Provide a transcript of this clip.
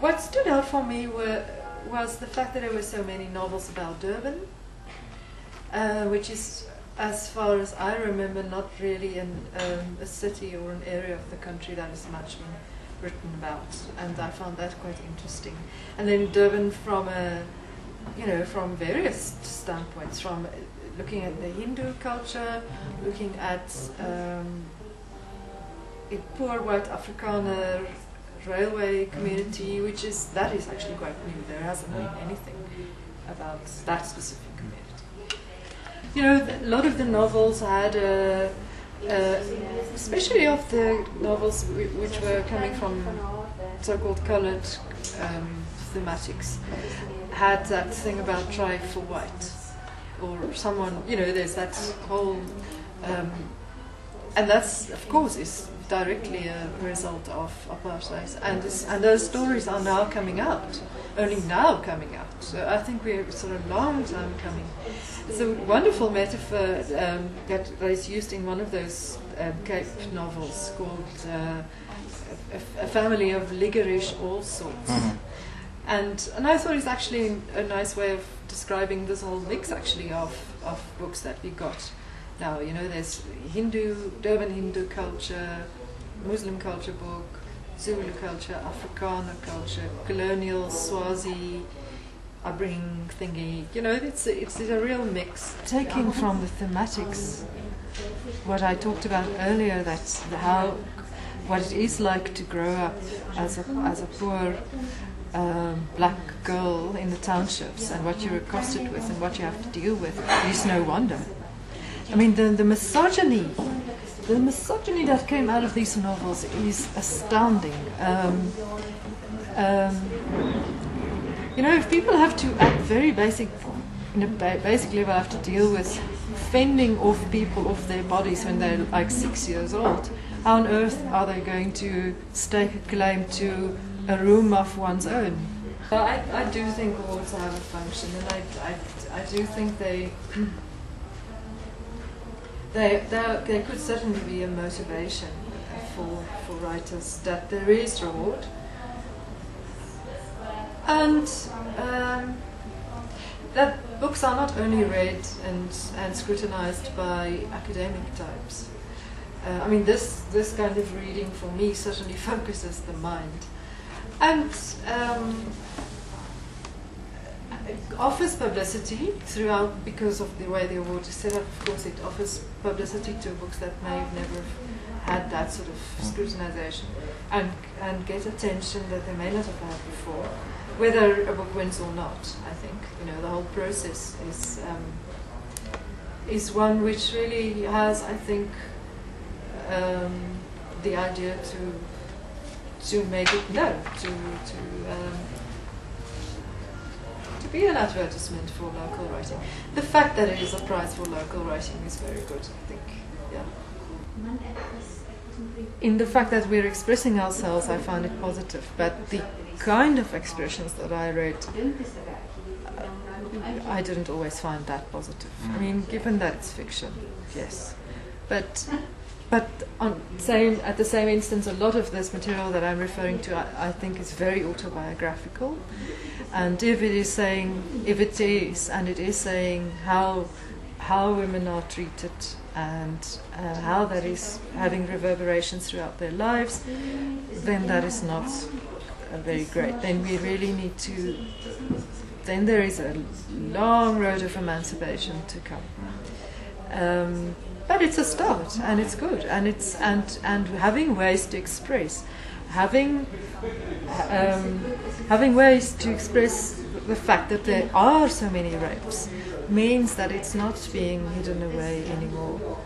what stood out for me was the fact that there were so many novels about Durban, which is, as far as I remember, not really a city or an area of the country that is much been written about, and I found that quite interesting. And then Durban from from various standpoints, from looking at the Hindu culture, looking at a poor white Afrikaner railway community, that is actually quite new. There hasn't been anything about that specific community. A lot of the novels had, especially of the novels which were coming from so-called coloured thematics, had that thing about try for white, or someone, there's that whole, and that's, of course, is directly a result of apartheid, and those stories are now coming out, only now coming out. So I think we're sort of long time coming. It's a wonderful metaphor that is used in one of those Cape novels called A Family of Liggerish All Sorts. Mm-hmm. And I thought it's actually a nice way of describing this whole mix actually of books that we got now. There's Durban Hindu culture, Muslim culture book, Zulu culture, Afrikaner culture, colonial Swazi upbringing thingy. It's a real mix. Taking from the thematics what I talked about earlier, that's what it is like to grow up as a poor black girl in the townships, and what you're accosted with and what you have to deal with. It's no wonder. I mean, the misogyny that came out of these novels is astounding. If people have to, at very basic level, have to deal with fending off people off their bodies when they're like 6 years old, how on earth are they going to stake a claim to a room of one's own? I do think awards have a function, and I do think there could certainly be a motivation for writers, that there is reward, and that books are not only read and scrutinized by academic types. This kind of reading for me certainly focuses the mind, and offers publicity throughout, because of the way the award is set up. Of course, it offers publicity to books that may have never had that sort of scrutinization, and get attention that they may not have had before, whether a book wins or not. I think the whole process is one which really has, I think, the idea to make it known, to be an advertisement for local writing. The fact that it is a prize for local writing is very good, I think. Yeah. In the fact that we're expressing ourselves, I find it positive, but the kind of expressions that I read, I didn't always find that positive. I mean, given that it's fiction, yes, but at the same instance, a lot of this material that I'm referring to, I think, is very autobiographical. And if it is saying how women are treated, and how that is having reverberations throughout their lives, then that is not very great. Then we really need to. Then there is a long road of emancipation to come. But it's a start, and it's good, and having ways to express, having ways to express the fact that there are so many rapes means that it's not being hidden away anymore.